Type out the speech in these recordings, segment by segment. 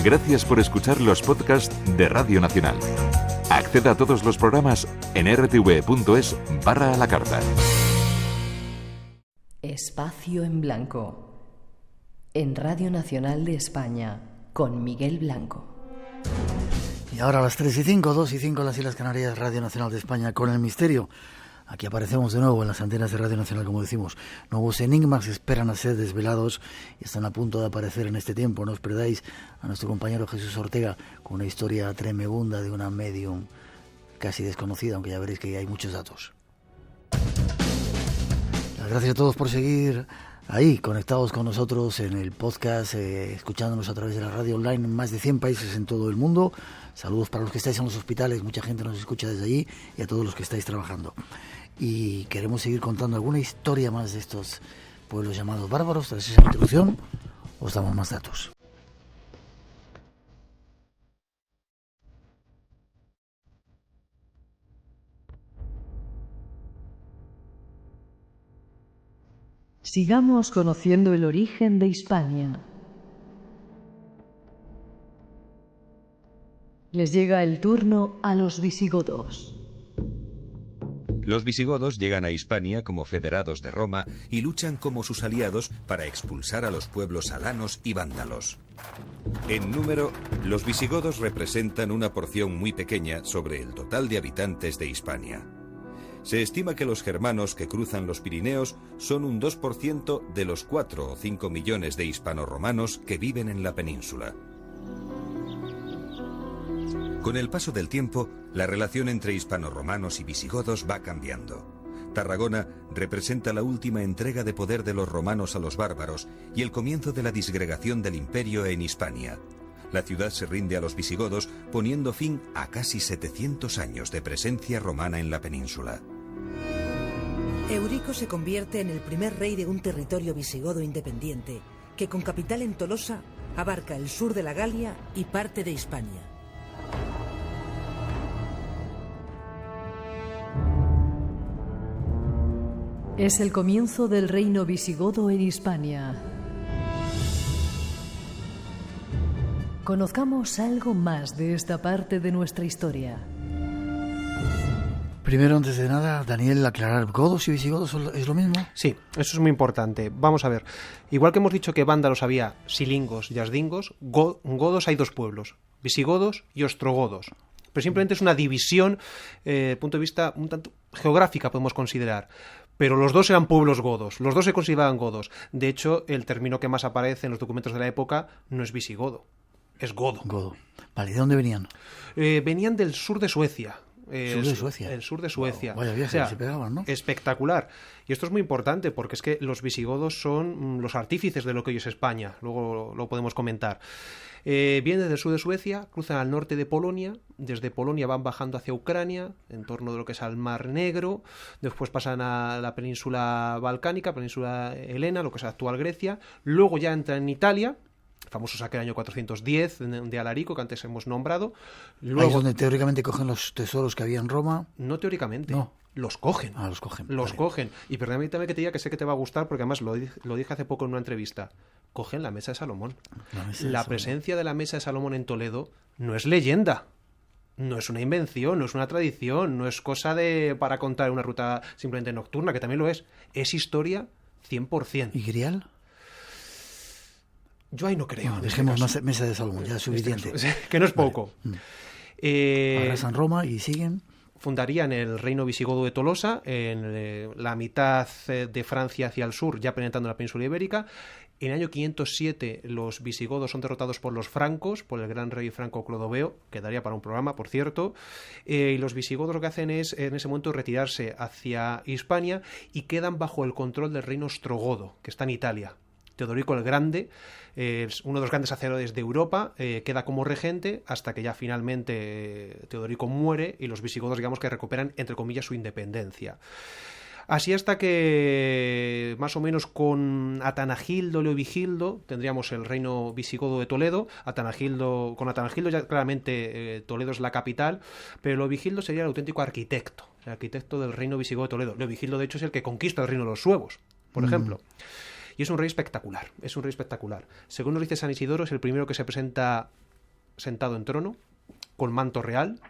Gracias por escuchar los podcasts de Radio Nacional. Acceda a todos los programas en rtv.es/a la carta. Espacio en Blanco. En Radio Nacional de España, con Miguel Blanco. Y ahora a las 3:05, 2:05 en las Islas Canarias, Radio Nacional de España, con el misterio. Aquí aparecemos de nuevo en las antenas de Radio Nacional, como decimos. Nuevos enigmas esperan a ser desvelados y están a punto de aparecer en este tiempo. No os perdáis a nuestro compañero Jesús Ortega con una historia tremebunda de una medium casi desconocida, aunque ya veréis que hay muchos datos. Las gracias a todos por seguir ahí, conectados con nosotros en el podcast, escuchándonos a través de la radio online en más de 100 países en todo el mundo. Saludos para los que estáis en los hospitales, mucha gente nos escucha desde allí, y a todos los que estáis trabajando. Y queremos seguir contando alguna historia más de estos pueblos llamados bárbaros. Tras esa introducción, os damos más datos. Sigamos conociendo el origen de Hispania. Les llega el turno a los visigodos. Los visigodos llegan a Hispania como federados de Roma y luchan como sus aliados para expulsar a los pueblos alanos y vándalos. En número, los visigodos representan una porción muy pequeña sobre el total de habitantes de Hispania. Se estima que los germanos que cruzan los Pirineos son un 2% de los 4 o 5 millones de hispanoromanos que viven en la península. Con el paso del tiempo, la relación entre hispanoromanos y visigodos va cambiando. Tarragona representa la última entrega de poder de los romanos a los bárbaros y el comienzo de la disgregación del imperio en Hispania. La ciudad se rinde a los visigodos, poniendo fin a casi 700 años de presencia romana en la península. Eurico se convierte en el primer rey de un territorio visigodo independiente, que con capital en Tolosa abarca el sur de la Galia y parte de Hispania. Es el comienzo del reino visigodo en Hispania. Conozcamos algo más de esta parte de nuestra historia. Primero, antes de nada, Daniel, aclarar, ¿godos y visigodos es lo mismo? Sí, eso es muy importante. Vamos a ver, igual que hemos dicho que vándalos había silingos y asdingos, godos hay dos pueblos, visigodos y ostrogodos. Pero simplemente es una división, punto de vista un tanto geográfica podemos considerar. Pero los dos eran pueblos godos, los dos se consideraban godos. De hecho, el término que más aparece en los documentos de la época no es visigodo, es godo. Godo. Vale, ¿de dónde venían? Venían del sur de Suecia. ¿Sur de Suecia? El sur de Suecia. Wow, vaya viaje, o sea, se pegaban, ¿no? Espectacular. Y esto es muy importante porque es que los visigodos son los artífices de lo que hoy es España. Luego lo podemos comentar. Vienen desde el sur de Suecia, cruzan al norte de Polonia, desde Polonia van bajando hacia Ucrania, en torno de lo que es al Mar Negro, después pasan a la península balcánica, península helena, lo que es actual Grecia, luego ya entran en Italia, el famoso saque del año 410 de Alarico, que antes hemos nombrado. Luego, ahí es donde teóricamente cogen los tesoros que había en Roma. No teóricamente. No. Los cogen. Ah, los cogen. Los vale. cogen. Y permítame que te diga que sé que te va a gustar, porque además lo dije hace poco en una entrevista. Cogen la mesa de Salomón. La presencia de la mesa de Salomón en Toledo no es leyenda. No es una invención, no es una tradición, no es cosa para contar una ruta simplemente nocturna, que también lo es. Es historia 100%. ¿Y Grial? Yo ahí no creo. No, dejemos mesa de Salomón, ya es suficiente. Que no es poco. Vale. Arrasan Roma y siguen. Fundarían el reino visigodo de Tolosa, en la mitad de Francia hacia el sur, ya penetrando la península ibérica. En el año 507 los visigodos son derrotados por los francos, por el gran rey franco Clodoveo, que daría para un programa, por cierto, y los visigodos lo que hacen es, en ese momento, retirarse hacia Hispania y quedan bajo el control del reino ostrogodo, que está en Italia. Teodorico el Grande, uno de los grandes sacerdotes de Europa, queda como regente hasta que ya finalmente Teodorico muere y los visigodos, digamos, que recuperan, entre comillas, su independencia. Así hasta que más o menos con Atanagildo, Leovigildo, tendríamos el reino visigodo de Toledo. Con Atanagildo ya claramente Toledo es la capital, pero Leovigildo sería el auténtico arquitecto, el arquitecto del reino visigodo de Toledo. Leovigildo, de hecho, es el que conquista el reino de los suevos, por ejemplo. Y es un rey espectacular, es un rey espectacular. Según nos dice San Isidoro, es el primero que se presenta sentado en trono, con manto real,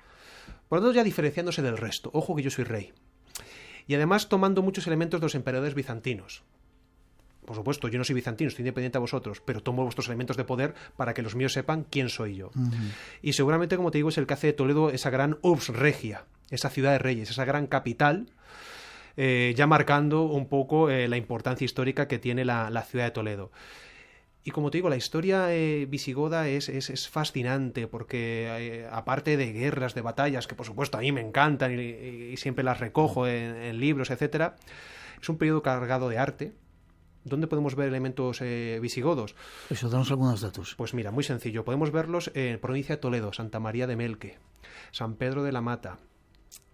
por lo tanto ya diferenciándose del resto. Ojo que yo soy rey. Y además tomando muchos elementos de los emperadores bizantinos. Por supuesto, yo no soy bizantino, estoy independiente a vosotros, pero tomo vuestros elementos de poder para que los míos sepan quién soy yo. Y seguramente, como te digo, es el que hace de Toledo esa gran urbs regia, esa ciudad de reyes, esa gran capital, ya marcando un poco la importancia histórica que tiene la ciudad de Toledo. Y como te digo, la historia visigoda es fascinante porque aparte de guerras, de batallas, que por supuesto a mí me encantan y siempre las recojo en libros, etcétera, es un periodo cargado de arte. ¿Dónde podemos ver elementos visigodos? Eso, danos algunos datos. Pues mira, muy sencillo. Podemos verlos en provincia de Toledo, Santa María de Melque, San Pedro de la Mata.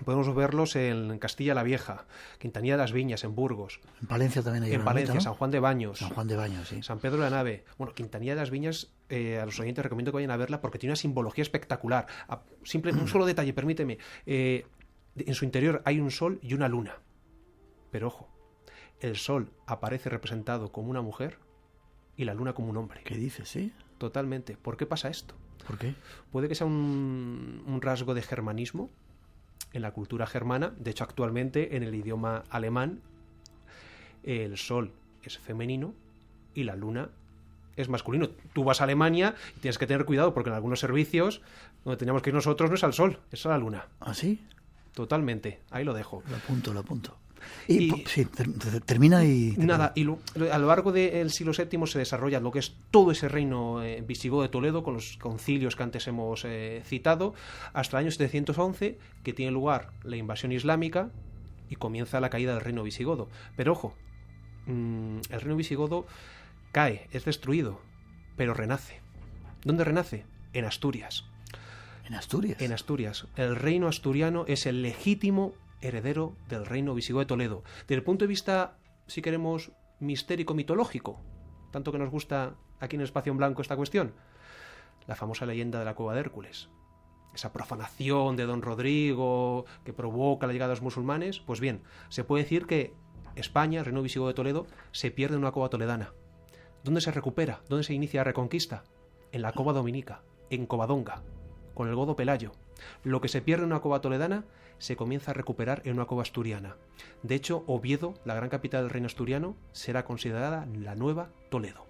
Podemos verlos en Castilla la Vieja, Quintanilla de las Viñas, en Burgos. En Palencia también hay en Palencia, ¿no? San Juan de Baños. San Juan de Baños, sí. San Pedro de la Nave. Bueno, Quintanilla de las Viñas, a los oyentes recomiendo que vayan a verla porque tiene una simbología espectacular. Un solo detalle, permíteme. En su interior hay un sol y una luna. Pero ojo, el sol aparece representado como una mujer y la luna como un hombre. ¿Qué dices, sí? Totalmente. ¿Por qué pasa esto? ¿Por qué? Puede que sea un rasgo de germanismo en la cultura germana. De hecho, actualmente en el idioma alemán el sol es femenino y la luna es masculino. Tú vas a Alemania y tienes que tener cuidado porque en algunos servicios donde teníamos que ir nosotros no es al sol, es a la luna. ¿Ah, sí? Totalmente. Ahí lo dejo. Lo apunto. Y sí, termina y... Nada, y a lo largo del siglo VII se desarrolla lo que es todo ese reino visigodo de Toledo, con los concilios que antes hemos citado, hasta el año 711, que tiene lugar la invasión islámica y comienza la caída del reino visigodo. Pero ojo, el reino visigodo cae, es destruido, pero renace. ¿Dónde renace? En Asturias. ¿En Asturias? En Asturias. El reino asturiano es el legítimo heredero del reino visigodo de Toledo. Desde el punto de vista, si queremos, mistérico-mitológico, tanto que nos gusta aquí en Espacio en Blanco esta cuestión, la famosa leyenda de la cueva de Hércules, esa profanación de Don Rodrigo que provoca la llegada de los musulmanes. Pues bien, se puede decir que España, el reino visigodo de Toledo, se pierde en una cova toledana. ¿Dónde se recupera? ¿Dónde se inicia la reconquista? En la cova dominica, en Covadonga, con el godo Pelayo. Lo que se pierde en una cova toledana se comienza a recuperar en una cova asturiana. De hecho, Oviedo, la gran capital del reino asturiano, será considerada la nueva Toledo.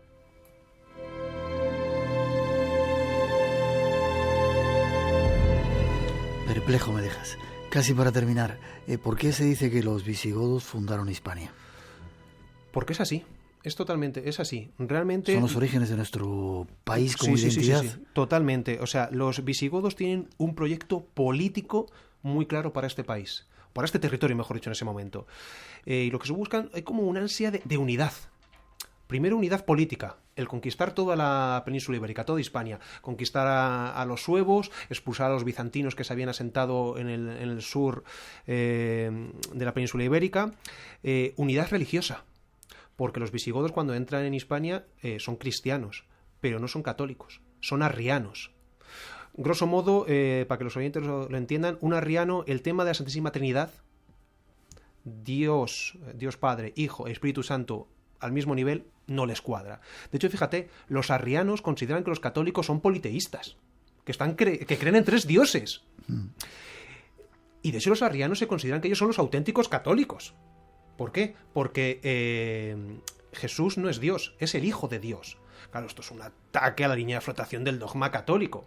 Perplejo me dejas. Casi para terminar, ¿por qué se dice que los visigodos fundaron Hispania? Porque es así. Es así. Realmente son los orígenes de nuestro país como identidad. Sí, totalmente. O sea, los visigodos tienen un proyecto político muy claro para este país, para este territorio, mejor dicho, en ese momento. Y lo que se buscan es como una ansia de unidad. Primero, unidad política, el conquistar toda la península ibérica, toda Hispania, conquistar a los suevos, expulsar a los bizantinos que se habían asentado en el sur de la península ibérica. Unidad religiosa, porque los visigodos cuando entran en Hispania son cristianos, pero no son católicos, son arrianos. Grosso modo, para que los oyentes lo entiendan, un arriano, el tema de la Santísima Trinidad, Dios Padre, Hijo, Espíritu Santo, al mismo nivel, no les cuadra. De hecho, fíjate, los arrianos consideran que los católicos son politeístas, que creen en 3 dioses. Y de hecho los arrianos se consideran que ellos son los auténticos católicos. ¿Por qué? Porque Jesús no es Dios, es el Hijo de Dios. Claro, esto es un ataque a la línea de flotación del dogma católico.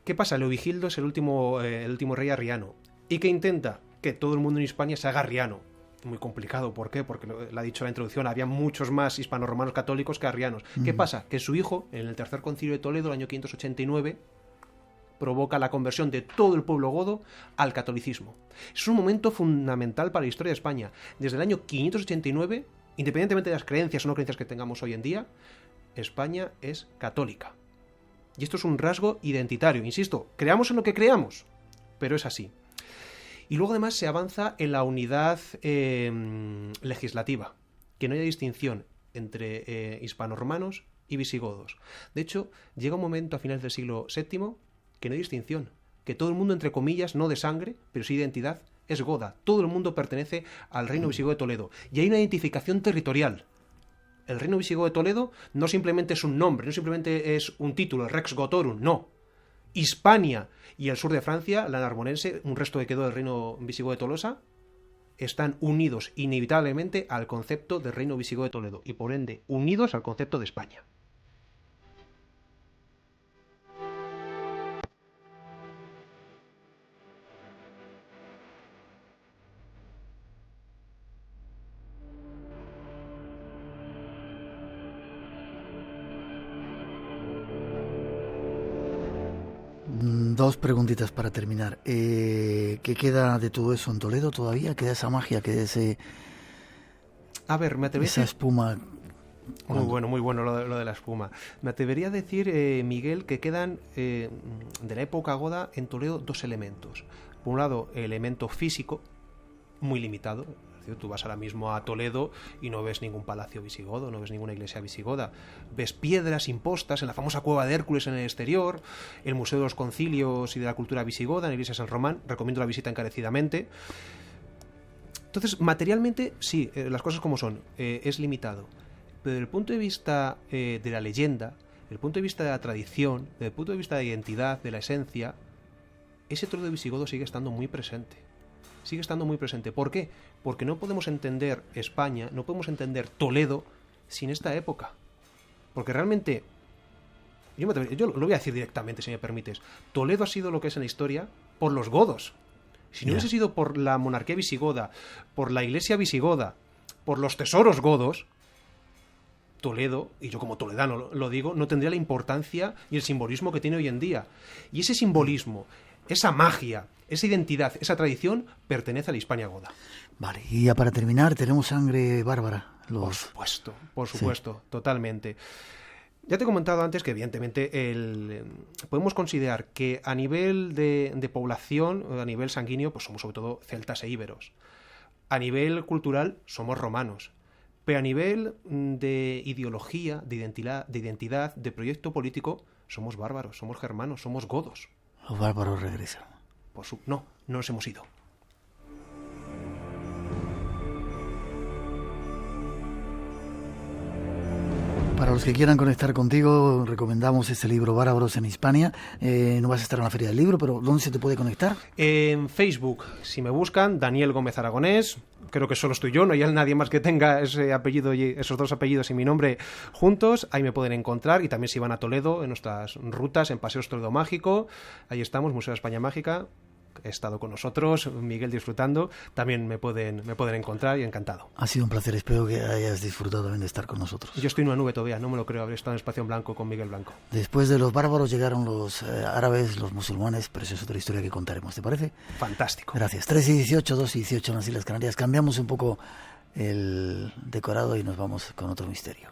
¿Qué pasa? Leovigildo es el último rey arriano. ¿Y qué intenta? Que todo el mundo en Hispania se haga arriano. Muy complicado. ¿Por qué? Porque lo ha dicho en la introducción, había muchos más hispano-romanos católicos que arrianos. ¿Qué pasa? Que su hijo, en el tercer concilio de Toledo, el año 589, provoca la conversión de todo el pueblo godo al catolicismo. Es un momento fundamental para la historia de España. Desde el año 589, independientemente de las creencias o no creencias que tengamos hoy en día, España es católica. Y esto es un rasgo identitario. Insisto, creamos en lo que creamos, pero es así. Y luego además se avanza en la unidad legislativa, que no haya distinción entre hispano-romanos y visigodos. De hecho, llega un momento a finales del siglo VII que no hay distinción, que todo el mundo, entre comillas, no de sangre, pero sí de identidad, es goda. Todo el mundo pertenece al reino visigodo de Toledo. Y hay una identificación territorial. El reino visigodo de Toledo no simplemente es un nombre, no simplemente es un título, el Rex Gotorum, no. Hispania y el sur de Francia, la Narbonense, un resto que quedó del reino visigodo de Tolosa, están unidos inevitablemente al concepto del reino visigodo de Toledo y por ende unidos al concepto de España. Dos preguntitas para terminar. ¿Qué queda de todo eso en Toledo todavía? ¿Queda esa magia? ¿Queda A ver, me atrevería esa espuma? Muy bueno lo de la espuma. Me atrevería a decir, Miguel, que quedan de la época goda en Toledo dos elementos. Por un lado, el elemento físico, muy limitado. Es decir, tú vas ahora mismo a Toledo y no ves ningún palacio visigodo, no ves ninguna iglesia visigoda. Ves piedras impostas en la famosa cueva de Hércules en el exterior, el Museo de los Concilios y de la Cultura Visigoda, en la iglesia de San Román. Recomiendo la visita encarecidamente. Entonces, materialmente, sí, las cosas como son, es limitado. Pero desde el punto de vista de la leyenda, desde el punto de vista de la tradición, desde el punto de vista de la identidad, de la esencia, ese Toledo visigodo sigue estando muy presente. Sigue estando muy presente. ¿Por qué? Porque no podemos entender España, no podemos entender Toledo sin esta época. Porque realmente, yo lo voy a decir directamente, si me permites, Toledo ha sido lo que es en la historia por los godos. Si no hubiese sido por la monarquía visigoda, por la iglesia visigoda, por los tesoros godos, Toledo, y yo como toledano lo digo, no tendría la importancia y el simbolismo que tiene hoy en día. Y ese simbolismo, esa magia, esa identidad, esa tradición, pertenece a la Hispania goda. Vale, y ya para terminar, tenemos sangre bárbara. Por supuesto, sí. Totalmente. Ya te he comentado antes que evidentemente podemos considerar que a nivel de población, a nivel sanguíneo, pues somos sobre todo celtas e íberos. A nivel cultural somos romanos. Pero a nivel de ideología, de identidad, de proyecto político, somos bárbaros, somos germanos, somos godos. Los bárbaros regresan. No nos hemos ido. Para los que quieran conectar contigo, recomendamos este libro, Bárbaros en Hispania. No vas a estar en la Feria del Libro, pero ¿dónde se te puede conectar? En Facebook, si me buscan, Daniel Gómez Aragonés. Creo que solo estoy yo, no hay nadie más que tenga ese apellido y esos dos apellidos y mi nombre juntos. Ahí me pueden encontrar y también si van a Toledo, en nuestras rutas, en Paseos Toledo Mágico. Ahí estamos, Museo de España Mágica. He estado con nosotros, Miguel disfrutando, también me pueden encontrar y encantado. Ha sido un placer, espero que hayas disfrutado también de estar con nosotros. Yo estoy en una nube todavía, no me lo creo, haber estado en Espacio en Blanco con Miguel Blanco. Después de los bárbaros llegaron los árabes, los musulmanes, pero eso es otra historia que contaremos, ¿te parece? Fantástico. Gracias. 3:18, 2:18 en las Islas Canarias. Cambiamos un poco el decorado y nos vamos con otro misterio.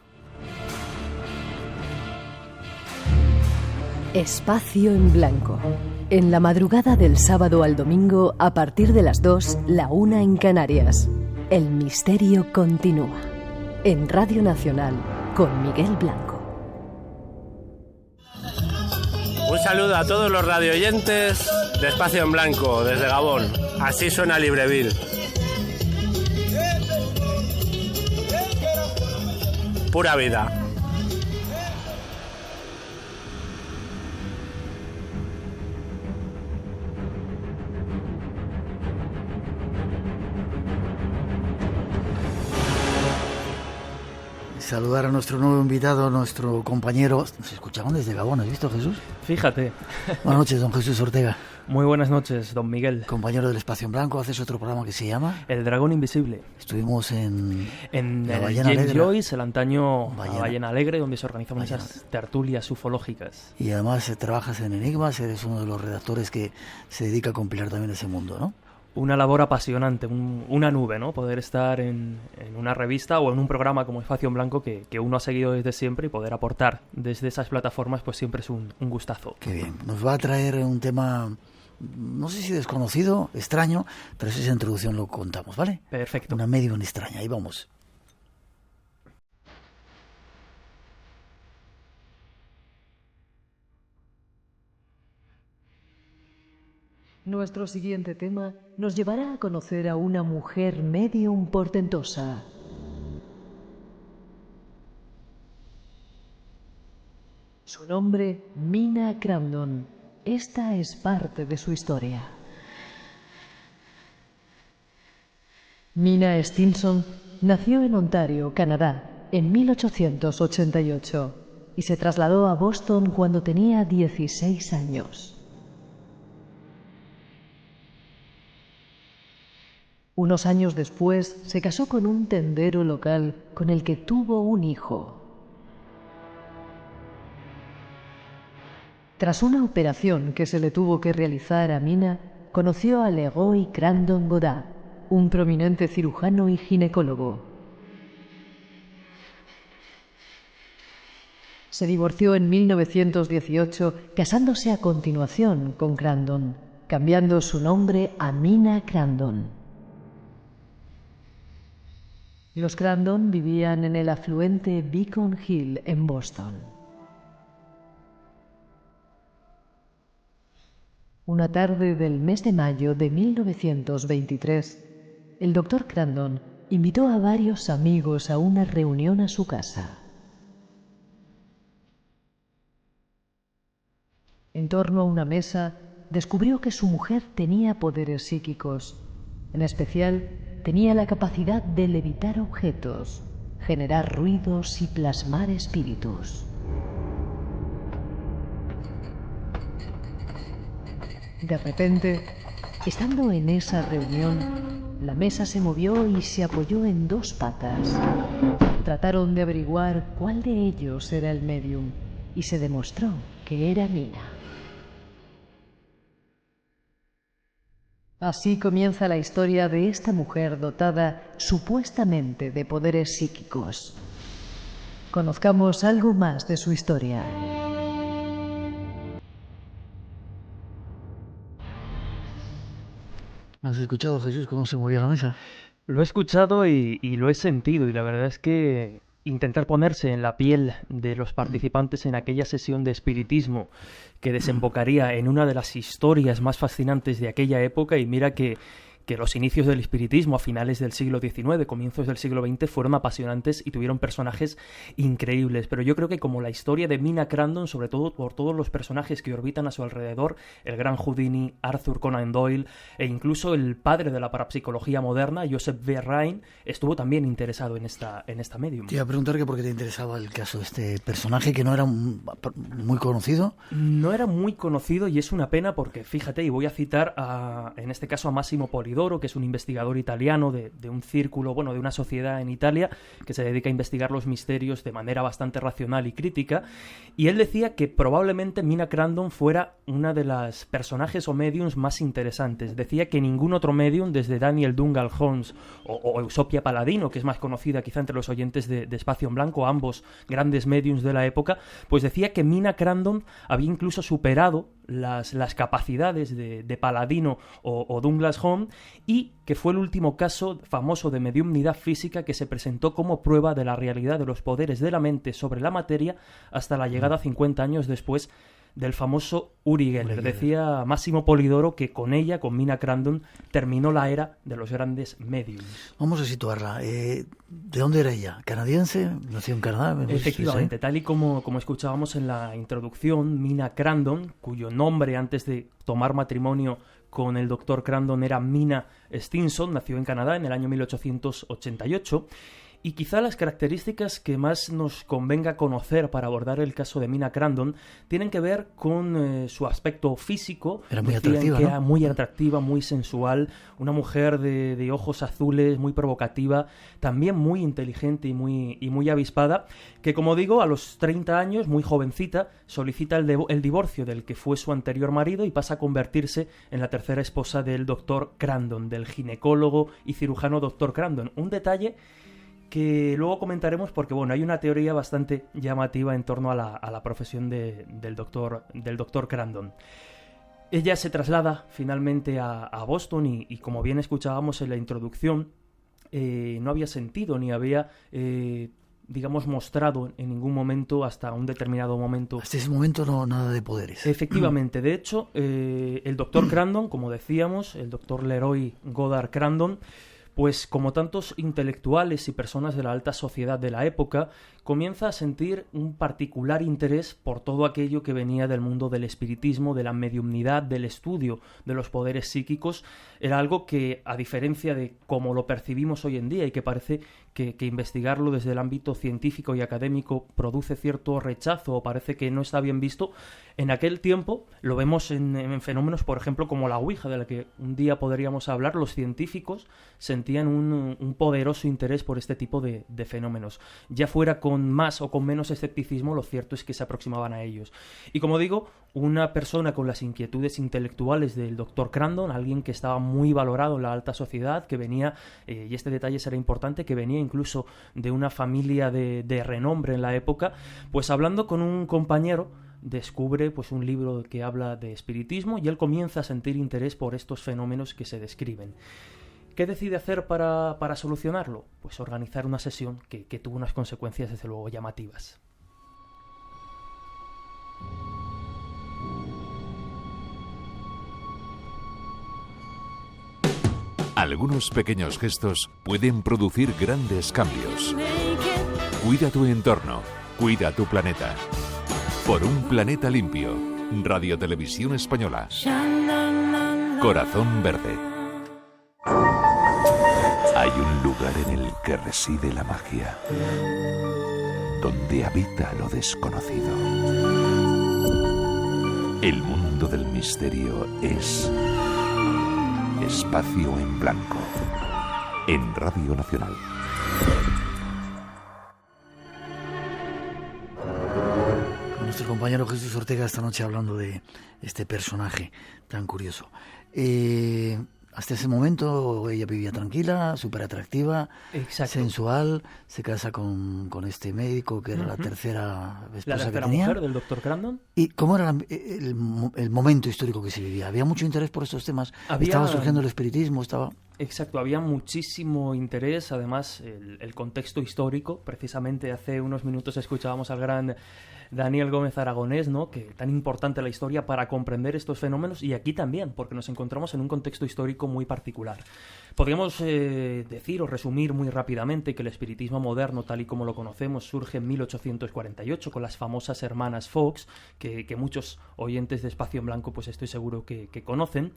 Espacio en Blanco. En la madrugada del sábado al domingo, a partir de las 2, la 1 en Canarias. El misterio continúa. En Radio Nacional, con Miguel Blanco. Un saludo a todos los radioyentes de Espacio en Blanco, desde Gabón. Así suena Libreville. Pura vida. Saludar a nuestro nuevo invitado, a nuestro compañero. Nos escuchaban desde Gabón, ¿has visto, Jesús? Fíjate. Buenas noches, don Jesús Ortega. Muy buenas noches, don Miguel. Compañero del Espacio en Blanco, haces otro programa que se llama El Dragón Invisible. Estuvimos en la Ballena James Alegre. Joyce, el antaño Ballena Alegre, donde se organizan esas tertulias ufológicas. Y además trabajas en Enigmas, eres uno de los redactores que se dedica a compilar también ese mundo, ¿no? Una labor apasionante, una nube, ¿no? Poder estar en una revista o en un programa como Espacio en Blanco que uno ha seguido desde siempre y poder aportar desde esas plataformas, pues siempre es un gustazo. Qué bien. Nos va a traer un tema, no sé si desconocido, extraño, pero esa introducción lo contamos, ¿vale? Perfecto. Una medium extraña, ahí vamos. Nuestro siguiente tema nos llevará a conocer a una mujer medium portentosa. Su nombre, Mina Cramdon. Esta es parte de su historia. Mina Stinson nació en Ontario, Canadá, en 1888 y se trasladó a Boston cuando tenía 16 años. Unos años después se casó con un tendero local con el que tuvo un hijo. Tras una operación que se le tuvo que realizar a Mina, conoció a Leroy Crandon Godard, un prominente cirujano y ginecólogo. Se divorció en 1918, casándose a continuación con Crandon, cambiando su nombre a Mina Crandon. Los Crandon vivían en el afluente Beacon Hill, en Boston. Una tarde del mes de mayo de 1923, el Dr. Crandon invitó a varios amigos a una reunión a su casa. En torno a una mesa, descubrió que su mujer tenía poderes psíquicos. En especial, tenía la capacidad de levitar objetos, generar ruidos y plasmar espíritus. De repente, estando en esa reunión, la mesa se movió y se apoyó en dos patas. Trataron de averiguar cuál de ellos era el medium y se demostró que era Mina. Así comienza la historia de esta mujer dotada supuestamente de poderes psíquicos. Conozcamos algo más de su historia. ¿Has escuchado, Jesús, cómo se movía la mesa? Lo he escuchado y lo he sentido, y la verdad es que intentar ponerse en la piel de los participantes en aquella sesión de espiritismo que desembocaría en una de las historias más fascinantes de aquella época, y mira que los inicios del espiritismo a finales del siglo XIX, comienzos del siglo XX, fueron apasionantes y tuvieron personajes increíbles. Pero yo creo que como la historia de Mina Crandon, sobre todo por todos los personajes que orbitan a su alrededor, el gran Houdini, Arthur Conan Doyle e incluso el padre de la parapsicología moderna, Joseph V. Rhine, estuvo también interesado en esta medium. Te iba a preguntar que por qué te interesaba el caso de este personaje que no era muy conocido. No era muy conocido, y es una pena porque, fíjate, y voy a citar en este caso a Massimo Polidoro, que es un investigador italiano de un círculo, de una sociedad en Italia que se dedica a investigar los misterios de manera bastante racional y crítica, y él decía que probablemente Mina Crandon fuera una de las personajes o mediums más interesantes. Decía que ningún otro medium, desde Daniel Dungal Holmes o Eusopia Paladino, que es más conocida quizá entre los oyentes de Espacio en Blanco, ambos grandes mediums de la época, pues decía que Mina Crandon había incluso superado las capacidades de Paladino o Douglas Home, y que fue el último caso famoso de mediumnidad física que se presentó como prueba de la realidad de los poderes de la mente sobre la materia hasta la llegada 50 años después del famoso Uri Geller. Decía Massimo Polidoro que con ella, con Mina Crandon, terminó la era de los grandes mediums. Vamos a situarla. ¿De dónde era ella? ¿Canadiense? ¿Nació en Canadá? Efectivamente, tal y como escuchábamos en la introducción, Mina Crandon, cuyo nombre antes de tomar matrimonio con el Dr. Crandon era Mina Stinson, nació en Canadá en el año 1888. Y quizá las características que más nos convenga conocer para abordar el caso de Mina Crandon tienen que ver con su aspecto físico. Era muy atractiva, que ¿no? Era muy atractiva, muy sensual, una mujer de ojos azules, muy provocativa, también muy inteligente y muy avispada, que, como digo, a los 30 años, muy jovencita, solicita el divorcio del que fue su anterior marido y pasa a convertirse en la tercera esposa del Dr. Crandon, del ginecólogo y cirujano Dr. Crandon. Un detalle que luego comentaremos porque, hay una teoría bastante llamativa en torno a la profesión del doctor Crandon. Ella se traslada finalmente a Boston y como bien escuchábamos en la introducción, no había sentido ni había, mostrado en ningún momento, hasta un determinado momento. Hasta ese momento no, nada de poderes. Efectivamente. De hecho, el doctor Crandon, como decíamos, el doctor Leroy Goddard Crandon, pues como tantos intelectuales y personas de la alta sociedad de la época, comienza a sentir un particular interés por todo aquello que venía del mundo del espiritismo, de la mediumnidad, del estudio de los poderes psíquicos. Era algo que, a diferencia de cómo lo percibimos hoy en día y que parece que investigarlo desde el ámbito científico y académico produce cierto rechazo o parece que no está bien visto, en aquel tiempo lo vemos en fenómenos, por ejemplo, como la Ouija, de la que un día podríamos hablar. Los científicos sentían un poderoso interés por este tipo de fenómenos. Ya fuera con más o con menos escepticismo, lo cierto es que se aproximaban a ellos. Y como digo, una persona con las inquietudes intelectuales del Dr. Crandon, alguien que estaba muy valorado en la alta sociedad, que venía, y este detalle será importante, que venía incluso de una familia de renombre en la época, pues hablando con un compañero, descubre pues un libro que habla de espiritismo y él comienza a sentir interés por estos fenómenos que se describen. ¿Qué decide hacer para solucionarlo? Pues organizar una sesión que tuvo unas consecuencias desde luego llamativas. Algunos pequeños gestos pueden producir grandes cambios. Cuida tu entorno, cuida tu planeta. Por un planeta limpio. Radio Televisión Española. Corazón Verde. Hay un lugar en el que reside la magia, donde habita lo desconocido. El mundo del misterio es Espacio en Blanco, en Radio Nacional. Nuestro compañero Jesús Ortega esta noche hablando de este personaje tan curioso. Hasta ese momento ella vivía tranquila, súper atractiva, sensual, se casa con este médico que era la tercera esposa que tenía. Mujer del Dr. Crandon. ¿Y cómo era el momento histórico que se vivía? ¿Había mucho interés por estos temas? ¿Estaba surgiendo el espiritismo? Exacto, había muchísimo interés, además el contexto histórico. Precisamente hace unos minutos escuchábamos al gran Daniel Gómez Aragonés, ¿no? Que tan importante la historia para comprender estos fenómenos, y aquí también, porque nos encontramos en un contexto histórico muy particular. Podríamos decir o resumir muy rápidamente que el espiritismo moderno, tal y como lo conocemos, surge en 1848 con las famosas hermanas Fox, que muchos oyentes de Espacio en Blanco pues estoy seguro que conocen.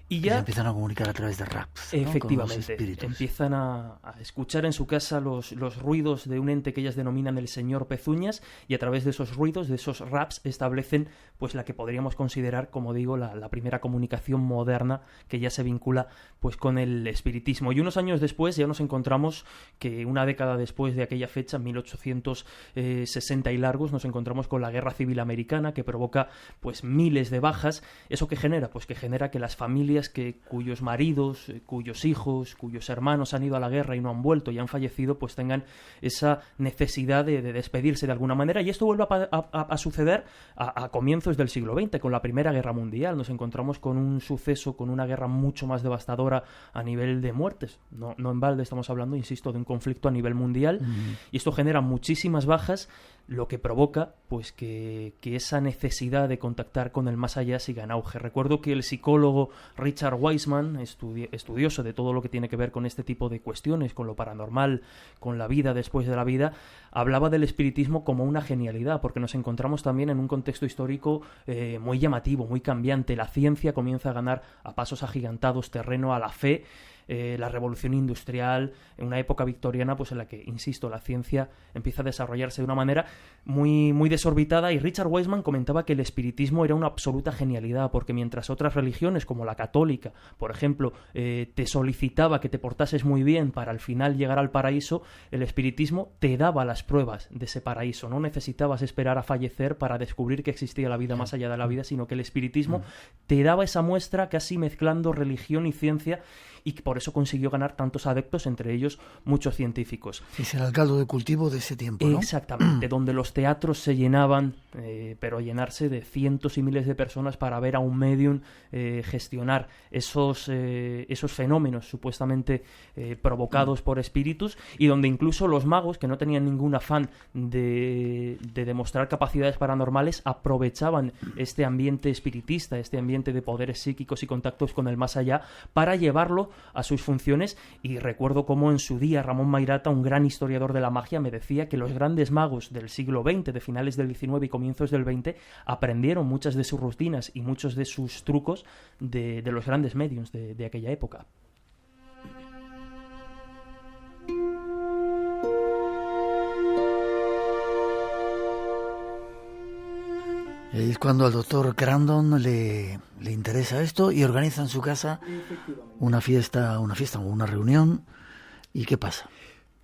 Y ya se empiezan a comunicar a través de raps, ¿no? Efectivamente, empiezan a escuchar en su casa los ruidos de un ente que ellas denominan el señor Pezuñas, y a través de esos ruidos, de esos raps, establecen pues la que podríamos considerar, como digo, la primera comunicación moderna que ya se vincula pues con el espiritismo. Y unos años después ya nos encontramos que una década después de aquella fecha, 1860 y largos, nos encontramos con la Guerra Civil Americana, que provoca pues miles de bajas. ¿Eso qué genera? Pues que genera que las familias cuyos maridos, cuyos hijos, cuyos hermanos han ido a la guerra y no han vuelto y han fallecido, pues tengan esa necesidad de despedirse de alguna manera. Y esto vuelve a suceder a comienzos del siglo XX, con la Primera Guerra Mundial. Nos encontramos con un suceso, con una guerra mucho más devastadora a nivel de muertes. No en balde estamos hablando, insisto, de un conflicto a nivel mundial. Y esto genera muchísimas bajas, lo que provoca pues que esa necesidad de contactar con el más allá siga en auge. Recuerdo que el psicólogo Richard Wiseman, estudioso de todo lo que tiene que ver con este tipo de cuestiones, con lo paranormal, con la vida después de la vida, hablaba del espiritismo como una genialidad, porque nos encontramos también en un contexto histórico muy llamativo, muy cambiante. La ciencia comienza a ganar a pasos agigantados terreno a la fe. La revolución industrial, en una época victoriana pues en la que, insisto, la ciencia empieza a desarrollarse de una manera muy, muy desorbitada, y Richard Wiseman comentaba que el espiritismo era una absoluta genialidad, porque mientras otras religiones como la católica, por ejemplo, te solicitaba que te portases muy bien para al final llegar al paraíso, el espiritismo te daba las pruebas de ese paraíso. No necesitabas esperar a fallecer para descubrir que existía la vida más allá de la vida, sino que el espiritismo te daba esa muestra, casi mezclando religión y ciencia, y por eso consiguió ganar tantos adeptos, entre ellos muchos científicos. Es el caldo de cultivo de ese tiempo, ¿no? Exactamente, donde los teatros se llenaban, pero llenarse de cientos y miles de personas para ver a un medium gestionar esos fenómenos supuestamente provocados por espíritus, y donde incluso los magos, que no tenían ningún afán de demostrar capacidades paranormales, aprovechaban este ambiente espiritista, este ambiente de poderes psíquicos y contactos con el más allá, para llevarlo a sus funciones, y recuerdo cómo en su día Ramón Mairata, un gran historiador de la magia, me decía que los grandes magos del siglo XX, de finales del XIX y comienzos del XX, aprendieron muchas de sus rutinas y muchos de sus trucos de los grandes mediums de aquella época. Es cuando al doctor Crandon le interesa esto y organiza en su casa una fiesta o una reunión. ¿Y qué pasa?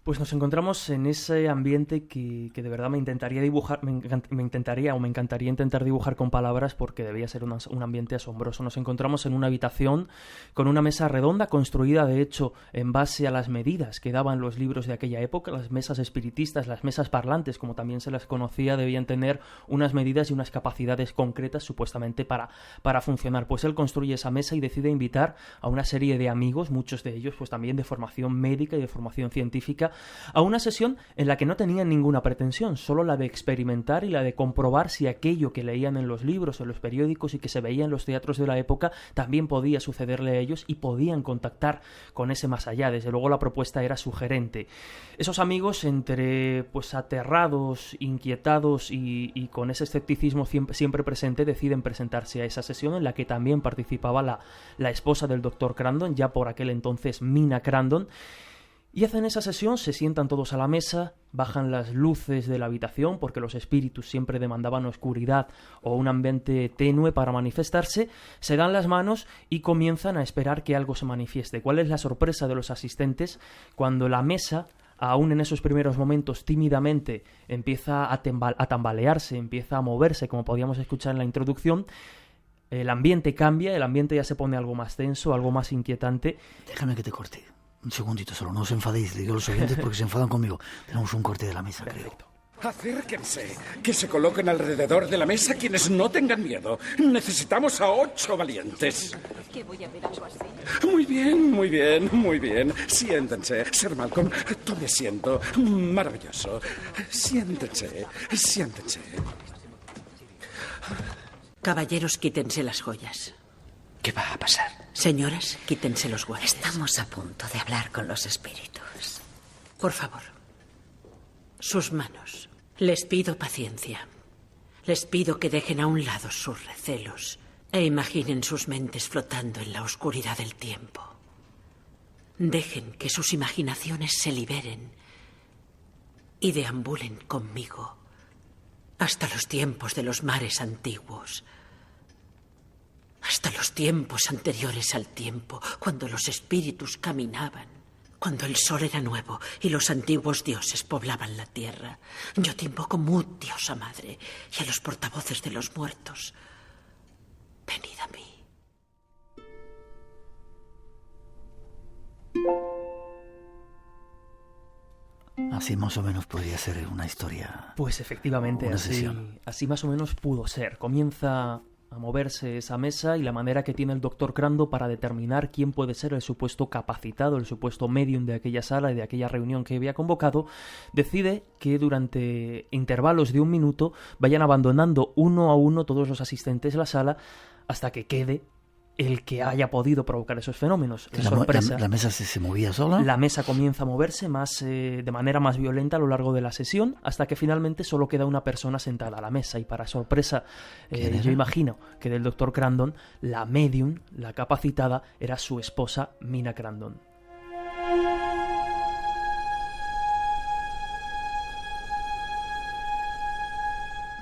Pues nos encontramos en ese ambiente que de verdad me encantaría intentar dibujar con palabras, porque debía ser un ambiente asombroso. Nos encontramos en una habitación con una mesa redonda, construida de hecho en base a las medidas que daban los libros de aquella época. Las mesas espiritistas, las mesas parlantes, como también se las conocía, debían tener unas medidas y unas capacidades concretas supuestamente para funcionar. Pues él construye esa mesa y decide invitar a una serie de amigos, muchos de ellos pues también de formación médica y de formación científica, a una sesión en la que no tenían ninguna pretensión, solo la de experimentar y la de comprobar si aquello que leían en los libros, en los periódicos y que se veía en los teatros de la época también podía sucederle a ellos y podían contactar con ese más allá. Desde luego la propuesta era sugerente. Esos amigos, entre pues aterrados, inquietados y con ese escepticismo siempre presente, deciden presentarse a esa sesión, en la que también participaba la esposa del Dr. Crandon, ya por aquel entonces Mina Crandon. Y hacen esa sesión, se sientan todos a la mesa, bajan las luces de la habitación porque los espíritus siempre demandaban oscuridad o un ambiente tenue para manifestarse, se dan las manos y comienzan a esperar que algo se manifieste. ¿Cuál es la sorpresa de los asistentes cuando la mesa, aún en esos primeros momentos tímidamente, empieza a tambalearse, empieza a moverse, como podíamos escuchar en la introducción? El ambiente cambia, el ambiente ya se pone algo más tenso, algo más inquietante. Déjame que te corte. Un segundito solo, no os enfadéis, digo a los oyentes porque se enfadan conmigo. Tenemos un corte de la mesa, Perfecto. creo. Acérquense, que se coloquen alrededor de la mesa quienes no tengan miedo. Necesitamos a 8 valientes. ¿Qué voy a ver algo así? Muy bien, muy bien, muy bien. Siéntense. Sir Malcolm, tome asiento. Maravilloso. Siéntense, siéntense. Caballeros, quítense las joyas. ¿Qué va a pasar? Señoras, quítense los guantes. Estamos a punto de hablar con los espíritus. Por favor, sus manos. Les pido paciencia. Les pido que dejen a un lado sus recelos e imaginen sus mentes flotando en la oscuridad del tiempo. Dejen que sus imaginaciones se liberen y deambulen conmigo hasta los tiempos de los mares antiguos. Hasta los tiempos anteriores al tiempo, cuando los espíritus caminaban, cuando el sol era nuevo y los antiguos dioses poblaban la tierra. Yo te invoco, Mut, diosa madre, y a los portavoces de los muertos. Venid a mí. Así más o menos podría ser una historia. Pues efectivamente, así más o menos pudo ser. Comienza a moverse esa mesa y la manera que tiene el doctor Crandon para determinar quién puede ser el supuesto capacitado, el supuesto medium de aquella sala y de aquella reunión que había convocado, decide que durante intervalos de 1 minuto vayan abandonando uno a uno todos los asistentes de la sala hasta que quede el que haya podido provocar esos fenómenos. La mesa se movía sola. La mesa comienza a moverse de manera más violenta a lo largo de la sesión, hasta que finalmente solo queda una persona sentada a la mesa. Y para sorpresa, yo imagino que del Dr. Crandon, la medium, la capacitada, era su esposa Mina Crandon.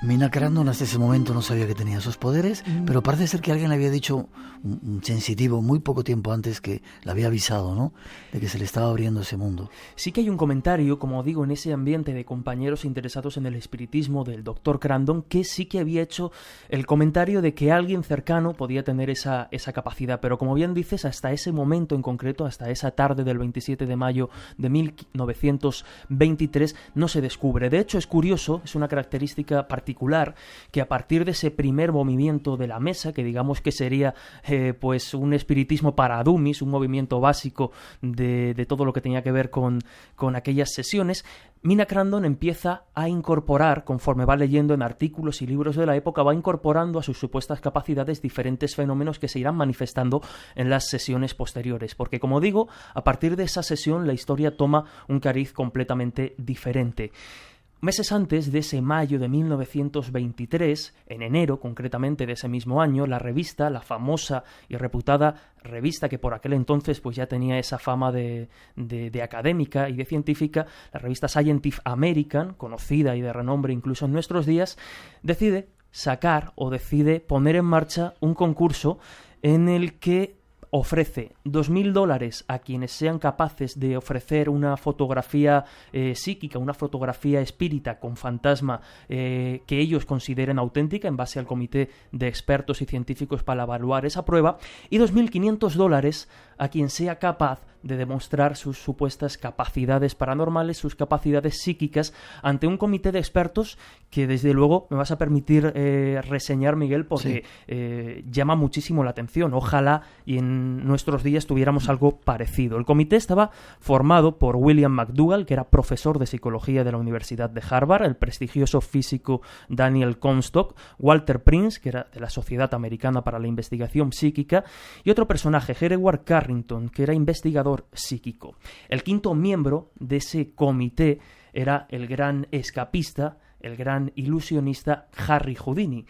Mina Crandon hasta ese momento no sabía que tenía esos poderes, pero parece ser que alguien le había dicho, un sensitivo, muy poco tiempo antes, que le había avisado, ¿no?, de que se le estaba abriendo ese mundo. Sí que hay un comentario, como digo, en ese ambiente de compañeros interesados en el espiritismo del Dr. Crandon, que sí que había hecho el comentario de que alguien cercano podía tener esa capacidad, pero como bien dices, hasta ese momento en concreto, hasta esa tarde del 27 de mayo de 1923, no se descubre. De hecho, es curioso, es una característica particular particular que a partir de ese primer movimiento de la mesa, que digamos que sería pues un espiritismo para dummies, un movimiento básico de todo lo que tenía que ver con aquellas sesiones, Mina Crandon empieza a incorporar, conforme va leyendo en artículos y libros de la época, va incorporando a sus supuestas capacidades diferentes fenómenos que se irán manifestando en las sesiones posteriores, porque como digo, a partir de esa sesión la historia toma un cariz completamente diferente. Meses antes de ese mayo de 1923, en enero concretamente de ese mismo año, la revista, la famosa y reputada revista que por aquel entonces pues ya tenía esa fama de académica y de científica, la revista Scientific American, conocida y de renombre incluso en nuestros días, decide poner en marcha un concurso en el que ofrece $2.000 a quienes sean capaces de ofrecer una fotografía psíquica, una fotografía espírita con fantasma que ellos consideren auténtica en base al comité de expertos y científicos para evaluar esa prueba, y $2.500 a quien sea capaz de demostrar sus supuestas capacidades paranormales, sus capacidades psíquicas, ante un comité de expertos que desde luego me vas a permitir reseñar, Miguel, porque llama muchísimo la atención. Ojalá y en nuestros días tuviéramos algo parecido. El comité estaba formado por William McDougall, que era profesor de psicología de la Universidad de Harvard, el prestigioso físico Daniel Comstock, Walter Prince, que era de la Sociedad Americana para la Investigación Psíquica, y otro personaje, Hereward Carrington, que era investigador psíquico. El quinto miembro de ese comité era el gran escapista, el gran ilusionista Harry Houdini.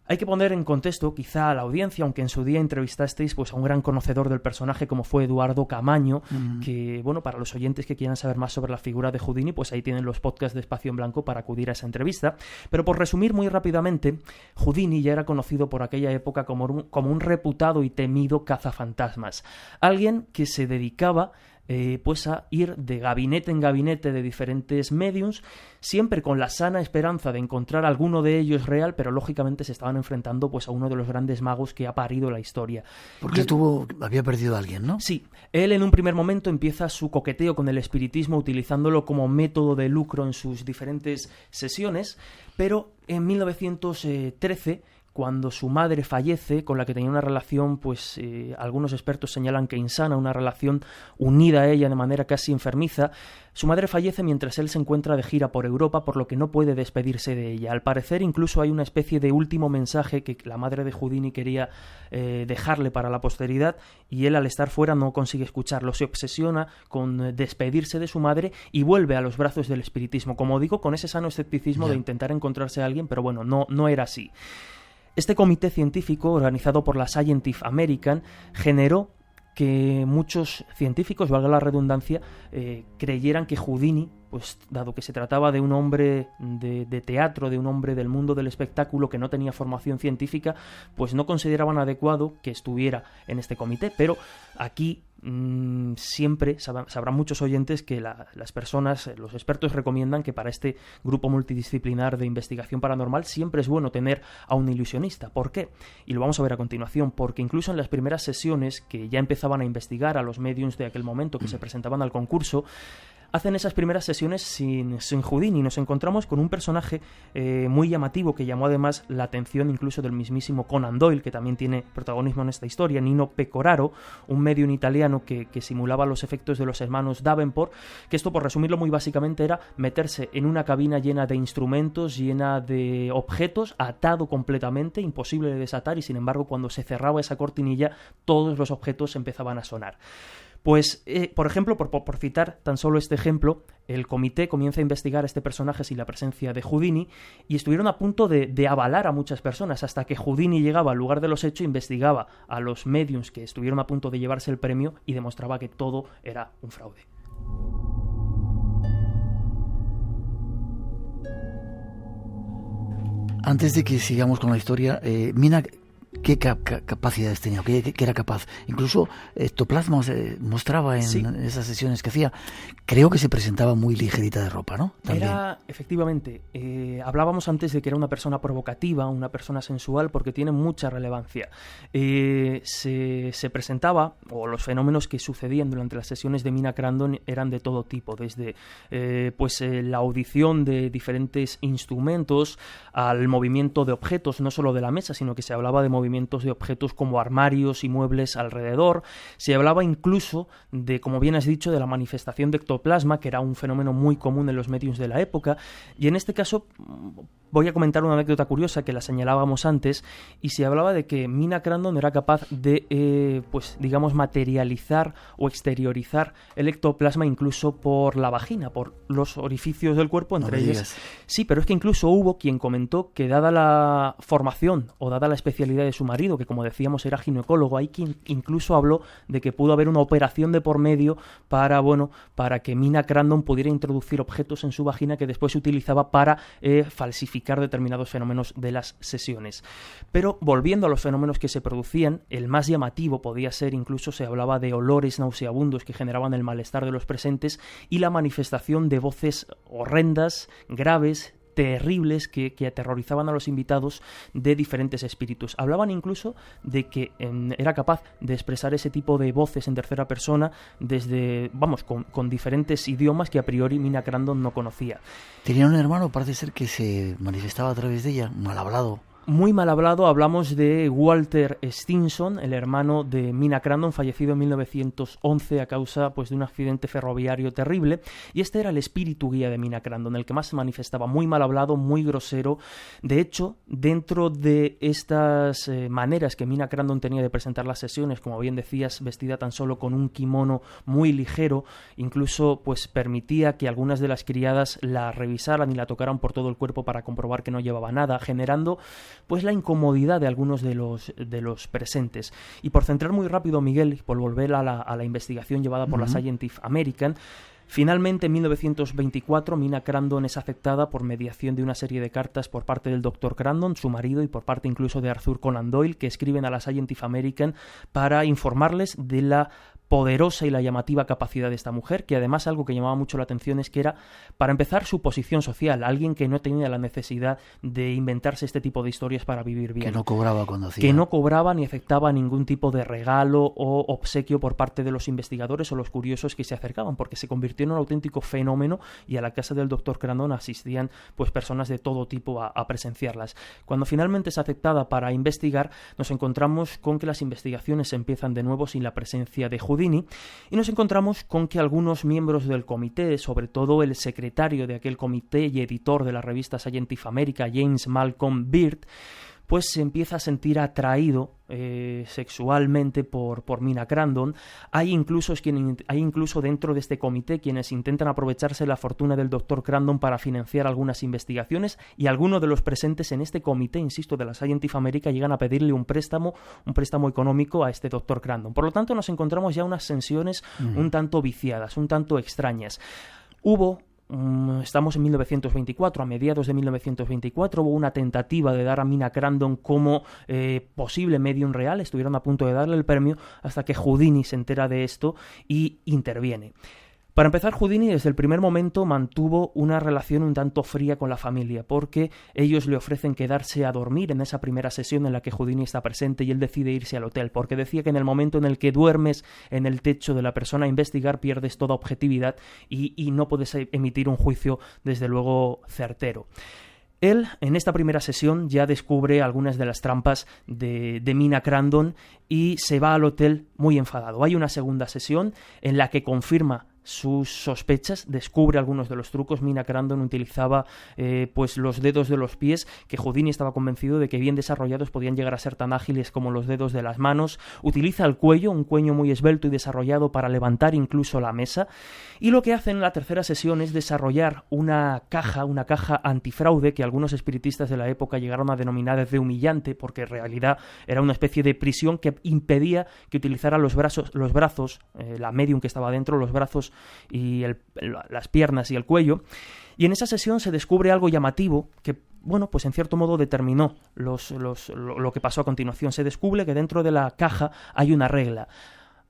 Hay que poner en contexto quizá a la audiencia, aunque en su día entrevistasteis pues a un gran conocedor del personaje como fue Eduardo Camaño, que bueno, para los oyentes que quieran saber más sobre la figura de Houdini, pues ahí tienen los podcasts de Espacio en Blanco para acudir a esa entrevista. Pero por resumir muy rápidamente, Houdini ya era conocido por aquella época como un reputado y temido cazafantasmas, alguien que se dedicaba pues a ir de gabinete en gabinete de diferentes mediums, siempre con la sana esperanza de encontrar alguno de ellos real, pero lógicamente se estaban enfrentando pues a uno de los grandes magos que ha parido la historia. Porque había perdido a alguien, ¿no? Sí, él en un primer momento empieza su coqueteo con el espiritismo utilizándolo como método de lucro en sus diferentes sesiones, pero en 1913, cuando su madre fallece, con la que tenía una relación, pues algunos expertos señalan que insana, una relación unida a ella de manera casi enfermiza, su madre fallece mientras él se encuentra de gira por Europa, por lo que no puede despedirse de ella. Al parecer incluso hay una especie de último mensaje que la madre de Houdini quería dejarle para la posteridad, y él al estar fuera no consigue escucharlo, se obsesiona con despedirse de su madre y vuelve a los brazos del espiritismo, como digo, con ese sano escepticismo de intentar encontrarse a alguien, pero bueno, no era así. Este comité científico, organizado por la Scientific American, generó que muchos científicos, valga la redundancia, creyeran que Houdini, pues dado que se trataba de un hombre de teatro, de un hombre del mundo del espectáculo que no tenía formación científica, pues no consideraban adecuado que estuviera en este comité. Pero aquí siempre sabrán muchos oyentes que las personas, los expertos recomiendan que para este grupo multidisciplinar de investigación paranormal siempre es bueno tener a un ilusionista. ¿Por qué? Y lo vamos a ver a continuación, porque incluso en las primeras sesiones que ya empezaban a investigar a los mediums de aquel momento que se presentaban al concurso, hacen esas primeras sesiones sin Houdini. Nos encontramos con un personaje muy llamativo que llamó además la atención incluso del mismísimo Conan Doyle, que también tiene protagonismo en esta historia, Nino Pecoraro, un medium italiano que simulaba los efectos de los hermanos Davenport, que esto, por resumirlo muy básicamente, era meterse en una cabina llena de instrumentos, llena de objetos, atado completamente, imposible de desatar, y sin embargo cuando se cerraba esa cortinilla todos los objetos empezaban a sonar. Pues, por ejemplo, por citar tan solo este ejemplo, el comité comienza a investigar a este personaje sin la presencia de Houdini, y estuvieron a punto de avalar a muchas personas, hasta que Houdini llegaba al lugar de los hechos, investigaba a los mediums que estuvieron a punto de llevarse el premio y demostraba que todo era un fraude. Antes de que sigamos con la historia, Mina ¿Qué capacidades tenía? ¿Qué era capaz? Incluso ectoplasma se mostraba en esas sesiones que hacía. Creo que se presentaba muy ligerita de ropa, ¿no? También. Era, efectivamente, hablábamos antes de que era una persona provocativa, una persona sensual, porque tiene mucha relevancia. Se presentaba, o los fenómenos que sucedían durante las sesiones de Mina Crandon eran de todo tipo, desde la audición de diferentes instrumentos al movimiento de objetos, no solo de la mesa, sino que se hablaba de movimientos de objetos como armarios y muebles alrededor. Se hablaba incluso de, como bien has dicho, de la manifestación de ectoplasma, que era un fenómeno muy común en los medios de la época, y en este caso voy a comentar una anécdota curiosa que la señalábamos antes, y se hablaba de que Mina Crandon era capaz de, materializar o exteriorizar el ectoplasma incluso por la vagina, por los orificios del cuerpo, entre ellos. Sí, pero es que incluso hubo quien comentó que dada la formación o dada la especialidad de su marido, que como decíamos era ginecólogo, hay quien incluso habló de que pudo haber una operación de por medio para que Mina Crandon pudiera introducir objetos en su vagina que después se utilizaba para falsificar determinados fenómenos de las sesiones. Pero volviendo a los fenómenos que se producían, el más llamativo podía ser, incluso se hablaba de olores nauseabundos que generaban el malestar de los presentes y la manifestación de voces horrendas, graves, terribles, que aterrorizaban a los invitados de diferentes espíritus. Hablaban incluso de que era capaz de expresar ese tipo de voces en tercera persona con diferentes idiomas que a priori Mina Crandon no conocía. Tenía un hermano, parece ser que se manifestaba a través de ella, mal hablado. Muy mal hablado, hablamos de Walter Stinson, el hermano de Mina Crandon, fallecido en 1911 a causa de un accidente ferroviario terrible, y este era el espíritu guía de Mina Crandon, el que más se manifestaba, muy mal hablado, muy grosero. De hecho, dentro de estas maneras que Mina Crandon tenía de presentar las sesiones, como bien decías, vestida tan solo con un kimono muy ligero, incluso permitía que algunas de las criadas la revisaran y la tocaran por todo el cuerpo para comprobar que no llevaba nada, generando la incomodidad de algunos de los presentes. Y por centrar muy rápido, Miguel, por volver a la investigación llevada por la Scientific American, finalmente en 1924 Mina Crandon es aceptada por mediación de una serie de cartas por parte del Dr. Crandon, su marido, y por parte incluso de Arthur Conan Doyle, que escriben a la Scientific American para informarles de la poderosa y la llamativa capacidad de esta mujer, que además algo que llamaba mucho la atención es que era, para empezar, su posición social, alguien que no tenía la necesidad de inventarse este tipo de historias para vivir bien. Que no cobraba cuando hacía. Que no cobraba ni aceptaba ningún tipo de regalo o obsequio por parte de los investigadores o los curiosos que se acercaban, porque se convirtió en un auténtico fenómeno y a la casa del Dr. Crandon asistían personas de todo tipo a presenciarlas. Cuando finalmente es aceptada para investigar, nos encontramos con que las investigaciones empiezan de nuevo sin la presencia de Houdini, y nos encontramos con que algunos miembros del comité, sobre todo el secretario de aquel comité y editor de la revista Scientific American, James Malcolm Beard, se empieza a sentir atraído sexualmente por Mina Crandon. Hay incluso dentro de este comité quienes intentan aprovecharse la fortuna del Dr. Crandon para financiar algunas investigaciones, y algunos de los presentes en este comité, insisto, de la Scientific American, llegan a pedirle un préstamo económico a este Dr. Crandon. Por lo tanto, nos encontramos ya unas tensiones un tanto viciadas, un tanto extrañas. Estamos en 1924, a mediados de 1924 hubo una tentativa de dar a Mina Crandon como posible medium real, estuvieron a punto de darle el premio hasta que Houdini se entera de esto y interviene. Para empezar, Houdini desde el primer momento mantuvo una relación un tanto fría con la familia, porque ellos le ofrecen quedarse a dormir en esa primera sesión en la que Houdini está presente y él decide irse al hotel, porque decía que en el momento en el que duermes en el techo de la persona a investigar pierdes toda objetividad y no puedes emitir un juicio desde luego certero. Él, en esta primera sesión, ya descubre algunas de las trampas de Mina Crandon y se va al hotel muy enfadado. Hay una segunda sesión en la que confirma sus sospechas, descubre algunos de los trucos. Mina Crandon utilizaba los dedos de los pies, que Houdini estaba convencido de que bien desarrollados podían llegar a ser tan ágiles como los dedos de las manos. Utiliza el cuello, un cuello muy esbelto y desarrollado para levantar incluso la mesa. Y lo que hace en la tercera sesión es desarrollar una caja antifraude que algunos espiritistas de la época llegaron a denominar de humillante, porque en realidad era una especie de prisión que impedía que utilizara los brazos, la medium que estaba dentro, los brazos y las piernas y el cuello. Y en esa sesión se descubre algo llamativo que bueno, pues en cierto modo determinó lo que pasó a continuación. Se descubre que dentro de la caja hay una regla.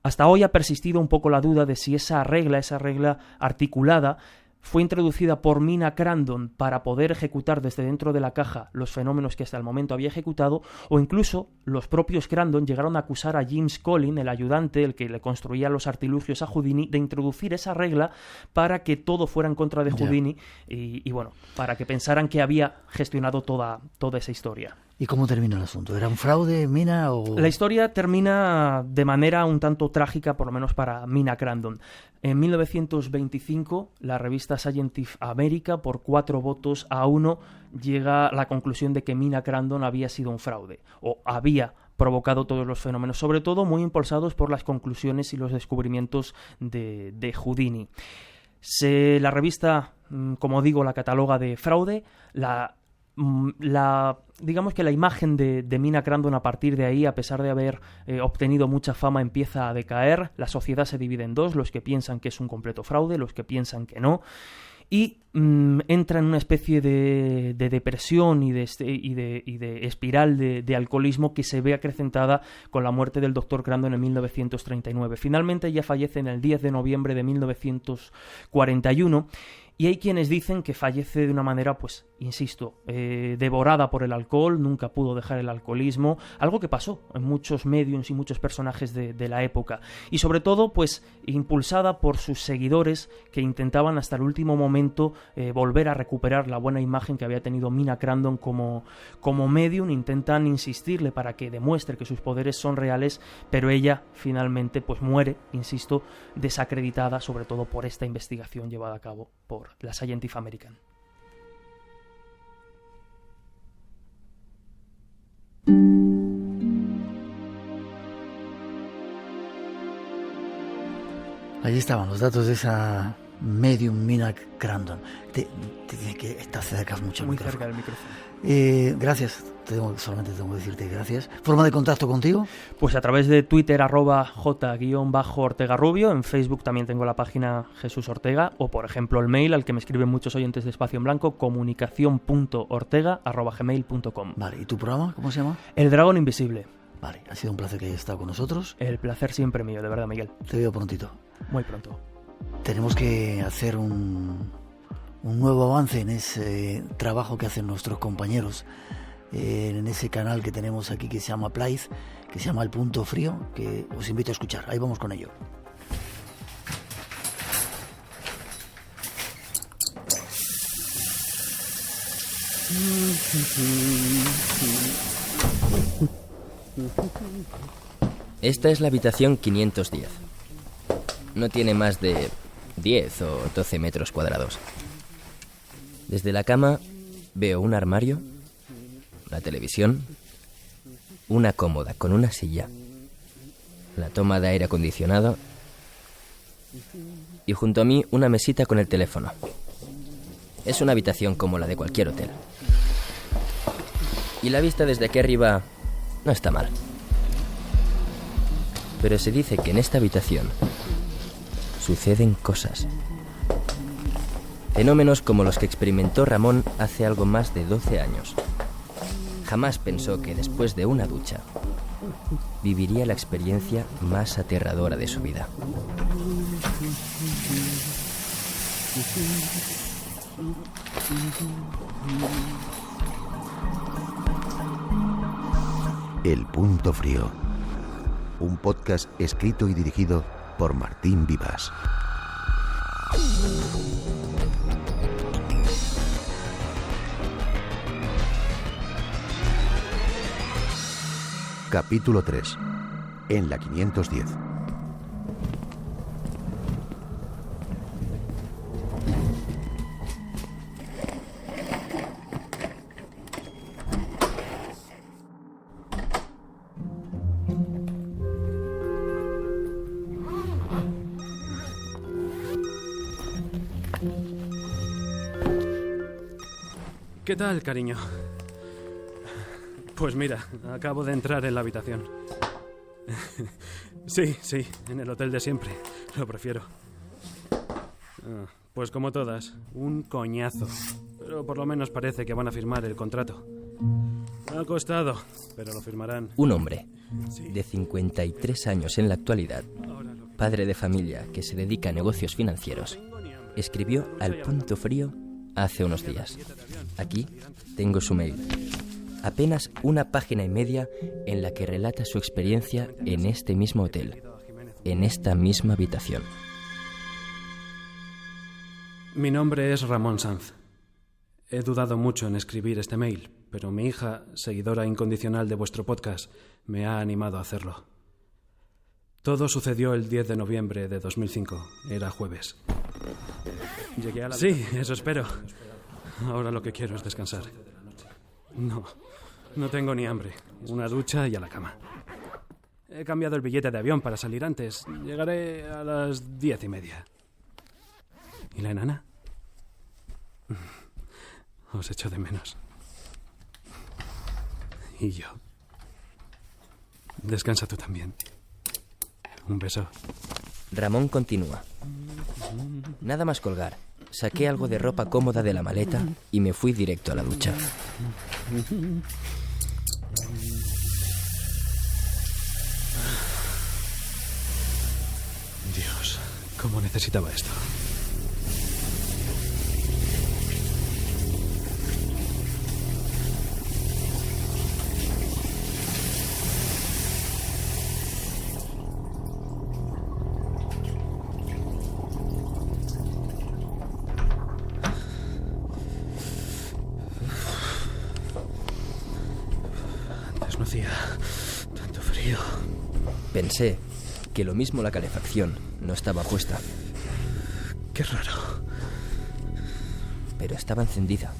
Hasta hoy ha persistido un poco la duda de si esa regla articulada, fue introducida por Mina Crandon para poder ejecutar desde dentro de la caja los fenómenos que hasta el momento había ejecutado, o incluso los propios Crandon llegaron a acusar a James Collin, el ayudante, el que le construía los artilugios a Houdini, de introducir esa regla para que todo fuera en contra de Houdini y bueno, para que pensaran que había gestionado toda esa historia. ¿Y cómo termina el asunto? ¿Era un fraude, Mina? O... La historia termina de manera un tanto trágica, por lo menos para Mina Crandon. En 1925, la revista Scientific America, por 4-1, llega a la conclusión de que Mina Crandon había sido un fraude, o había provocado todos los fenómenos, sobre todo muy impulsados por las conclusiones y los descubrimientos de Houdini. La revista, como digo, la cataloga de fraude. Digamos que la imagen de Mina Crandon a partir de ahí, a pesar de haber obtenido mucha fama, empieza a decaer. La sociedad se divide en dos: los que piensan que es un completo fraude, los que piensan que no, y entra en una especie de depresión y de espiral de alcoholismo que se ve acrecentada con la muerte del Dr. Crandon en 1939. Finalmente ella fallece en el 10 de noviembre de 1941. Y hay quienes dicen que fallece de una manera, pues, insisto, devorada por el alcohol, nunca pudo dejar el alcoholismo, algo que pasó en muchos mediums y muchos personajes de la época. Y sobre todo, pues, impulsada por sus seguidores que intentaban hasta el último momento volver a recuperar la buena imagen que había tenido Mina Crandon como medium. Intentan insistirle para que demuestre que sus poderes son reales, pero ella finalmente, pues, muere, insisto, desacreditada, sobre todo por esta investigación llevada a cabo por la Scientific American. Allí estaban los datos de esa medium Mina Crandon. Tiene que estar cerca mucho. Muy cerca del micrófono. Gracias. Solamente tengo que decirte gracias. ¿Forma de contacto contigo? Pues a través de Twitter, @J_Ortega Rubio. En Facebook también tengo la página Jesús Ortega. O, por ejemplo, el mail al que me escriben muchos oyentes de Espacio en Blanco, comunicacion.ortega@gmail.com. Vale, ¿y tu programa cómo se llama? El Dragón Invisible. Vale, ha sido un placer que hayas estado con nosotros. El placer siempre mío, de verdad, Miguel. Te veo prontito. Muy pronto. Tenemos que hacer un nuevo avance en ese trabajo que hacen nuestros compañeros en ese canal que tenemos aquí que se llama Plaiz, que se llama El Punto Frío, que os invito a escuchar. Ahí vamos con ello. Esta es la habitación 510. No tiene más de 10 o 12 metros cuadrados. Desde la cama veo un armario, la televisión, una cómoda con una silla, la toma de aire acondicionado y junto a mí una mesita con el teléfono. Es una habitación como la de cualquier hotel. Y la vista desde aquí arriba no está mal. Pero se dice que en esta habitación suceden cosas. Fenómenos como los que experimentó Ramón hace algo más de 12 años. Jamás pensó que después de una ducha viviría la experiencia más aterradora de su vida. El Punto Frío, un podcast escrito y dirigido por Martín Vivas. Capítulo 3. En la 510. ¿Qué tal, cariño? Pues mira, acabo de entrar en la habitación. Sí, en el hotel de siempre. Lo prefiero. Pues como todas, un coñazo. Pero por lo menos parece que van a firmar el contrato. Ha costado, pero lo firmarán. Un hombre de 53 años en la actualidad, padre de familia que se dedica a negocios financieros, escribió al Punto Frío hace unos días. Aquí tengo su mail. Apenas una página y media en la que relata su experiencia en este mismo hotel, en esta misma habitación. Mi nombre es Ramón Sanz. He dudado mucho en escribir este mail, pero mi hija, seguidora incondicional de vuestro podcast, me ha animado a hacerlo. Todo sucedió el 10 de noviembre de 2005. Era jueves. Llegué a la... Sí, eso espero. Ahora lo que quiero es descansar. No tengo ni hambre. Una ducha y a la cama. He cambiado el billete de avión para salir antes. Llegaré a las 10:30. ¿Y la enana? Os echo de menos. Y yo. Descansa tú también. Un beso. Ramón continúa. Nada más colgar. Saqué algo de ropa cómoda de la maleta y me fui directo a la ducha. Dios, cómo necesitaba esto. No hacía tanto frío. Pensé que lo mismo la calefacción no estaba puesta. Qué raro. Pero estaba encendida.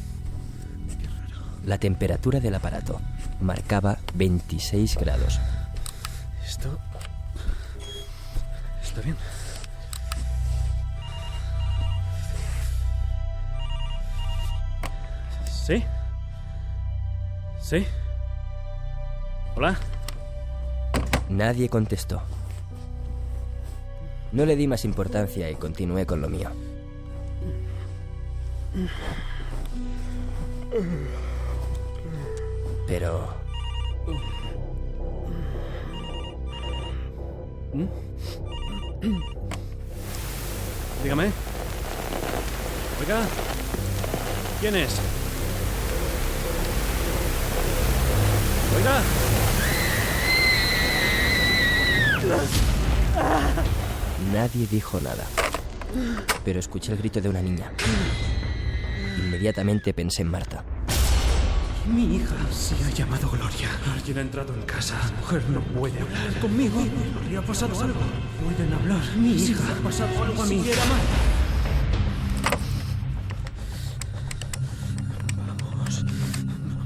La temperatura del aparato marcaba 26 grados. ¿Esto está bien? ¿Sí? ¿Sí? ¿Hola? Nadie contestó. No le di más importancia y continué con lo mío. Pero... Dígame. Oiga. ¿Quién es? Oiga. Nadie dijo nada. Pero escuché el grito de una niña. Inmediatamente pensé en Marta. Mi hija se ha llamado Gloria. Alguien ha entrado en casa. La mujer no puede hablar. Conmigo le ha pasado algo. Pueden hablar. Mi hija ha pasado algo a mí.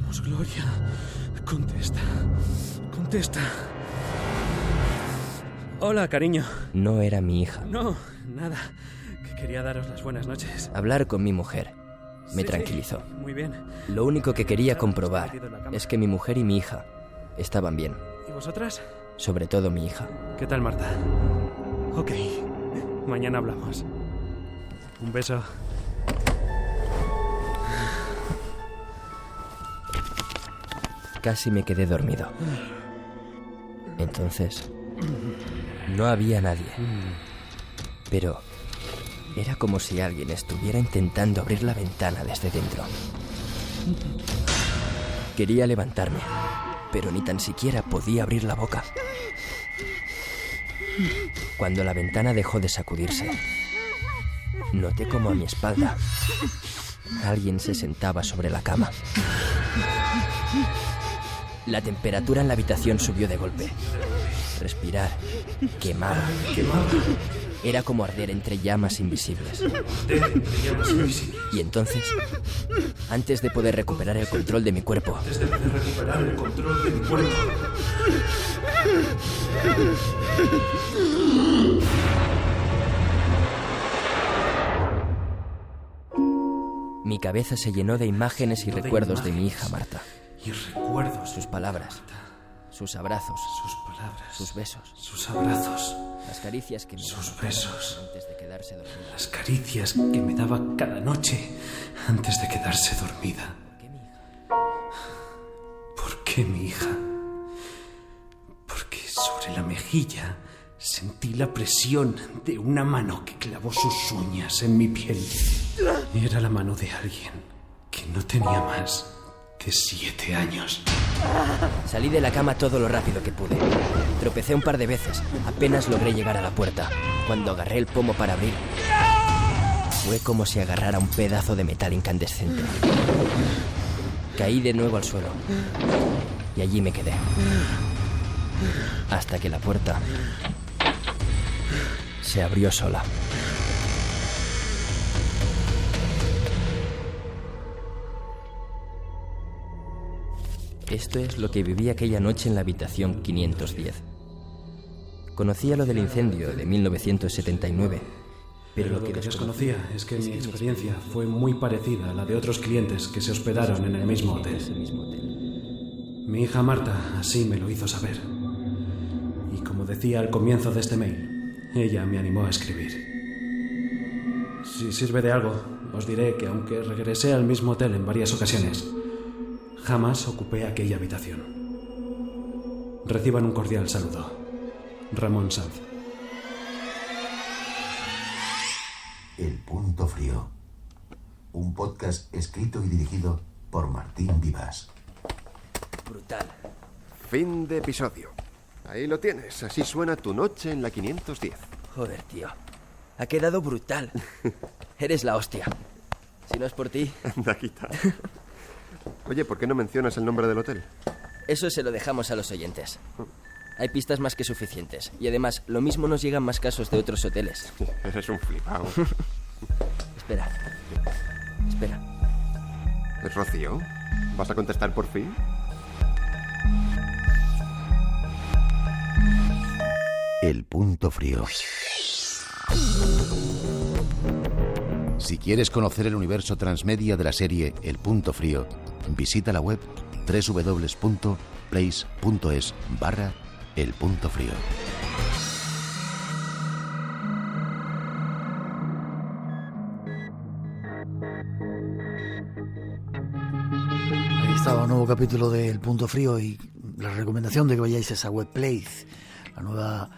Vamos, Gloria. Contesta. Hola, cariño. No era mi hija. No, nada. Que quería daros las buenas noches. Hablar con mi mujer me tranquilizó. Muy bien. Lo único que quería comprobar es que mi mujer y mi hija estaban bien. ¿Y vosotras? Sobre todo mi hija. ¿Qué tal, Marta? Ok. Mañana hablamos. Un beso. Casi me quedé dormido. Entonces, no había nadie. Pero era como si alguien estuviera intentando abrir la ventana desde dentro. Quería levantarme, pero ni tan siquiera podía abrir la boca. Cuando la ventana dejó de sacudirse, noté como a mi espalda alguien se sentaba sobre la cama. La temperatura en la habitación subió de golpe. Respirar quemaba. Era como arder entre llamas invisibles. Y entonces, antes de poder recuperar el control de mi cuerpo, mi cabeza se llenó de imágenes y recuerdos de mi hija Marta. Y recuerdos. Sus palabras, sus abrazos, sus palabras. palabras. Sus besos. Sus abrazos. Las caricias que me sus daba besos. Antes de quedarse dormida. Las caricias que me daba cada noche antes de quedarse dormida. ¿Por qué mi hija? Porque sobre la mejilla sentí la presión de una mano que clavó sus uñas en mi piel. Era la mano de alguien que no tenía más de 7 años. Salí de la cama todo lo rápido que pude. Tropecé un par de veces. Apenas logré llegar a la puerta. Cuando agarré el pomo para abrir, fue como si agarrara un pedazo de metal incandescente. Caí de nuevo al suelo. Y allí me quedé. Hasta que la puerta se abrió sola. Esto es lo que viví aquella noche en la habitación 510. Conocía lo del incendio de 1979, pero lo que desconocía es que mi experiencia fue muy parecida a la de otros clientes que se hospedaron en el mismo hotel. Mi hija Marta así me lo hizo saber. Y como decía al comienzo de este mail, ella me animó a escribir. Si sirve de algo, os diré que aunque regresé al mismo hotel en varias ocasiones, jamás ocupé aquella habitación. Reciban un cordial saludo. Ramón Sanz. El Punto Frío. Un podcast escrito y dirigido por Martín Vivas. Brutal. Fin de episodio. Ahí lo tienes. Así suena tu noche en la 510. Joder, tío. Ha quedado brutal. Eres la hostia. Si no es por ti... Anda, quita. Oye, ¿por qué no mencionas el nombre del hotel? Eso se lo dejamos a los oyentes. Hay pistas más que suficientes. Y además, lo mismo nos llegan más casos de otros hoteles. Eres un flipao. Espera. ¿Es Rocío? ¿Vas a contestar por fin? El Punto Frío. Si quieres conocer el universo transmedia de la serie El Punto Frío, visita la web www.place.es/El Punto Frío. Ahí está un nuevo capítulo de El Punto Frío y la recomendación de que vayáis a esa web Place, la nueva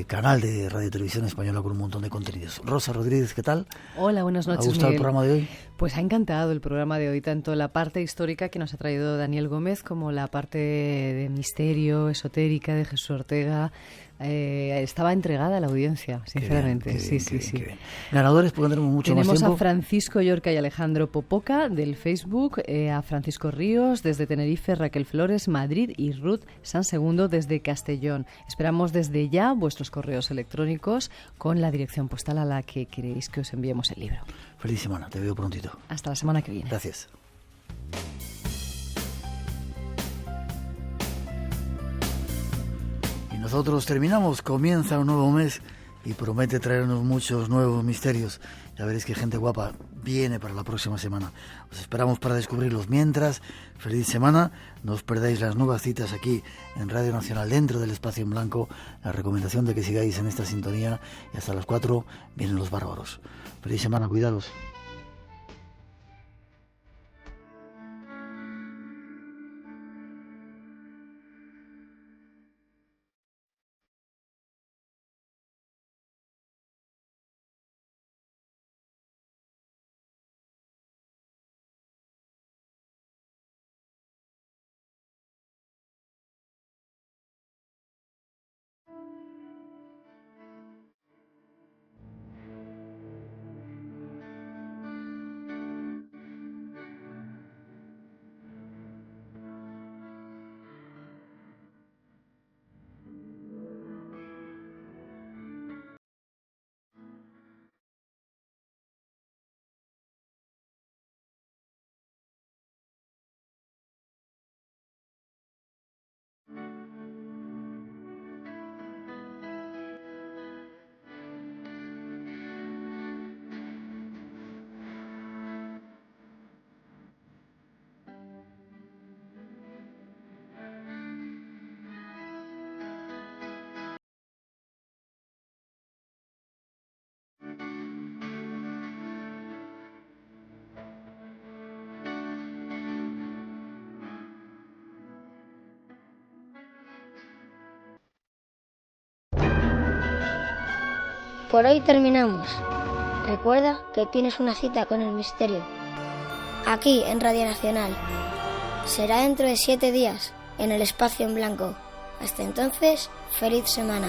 canal de Radio Televisión Española con un montón de contenidos. Rosa Rodríguez, ¿qué tal? Hola, buenas noches, ¿Ha gustado Miguel? el programa de hoy? Pues ha encantado el programa de hoy, tanto la parte histórica que nos ha traído Daniel Gómez como la parte de misterio, esotérica de Jesús Ortega. Estaba entregada a la audiencia, sinceramente. Qué bien, Sí. bien. Ganadores, porque tenemos mucho más Tenemos tiempo. a Francisco Yorca y Alejandro Popoca del Facebook, a Francisco Ríos desde Tenerife, Raquel Flores, Madrid y Ruth San Segundo desde Castellón. Esperamos desde ya vuestros correos electrónicos con la dirección postal a la que queréis que os enviemos el libro. Feliz semana, te veo prontito. Hasta la semana que viene. Gracias. Y nosotros terminamos, comienza un nuevo mes y promete traernos muchos nuevos misterios. Ya veréis que gente guapa viene para la próxima semana. Os esperamos para descubrirlos. Mientras, feliz semana. No os perdáis las nuevas citas aquí en Radio Nacional dentro del Espacio en Blanco. La recomendación de que sigáis en esta sintonía y hasta las 4 vienen los bárbaros. Feliz semana, cuidados. Por hoy terminamos. Recuerda que tienes una cita con el misterio. Aquí en Radio Nacional. Será dentro de 7 días, en el Espacio en Blanco. Hasta entonces, feliz semana.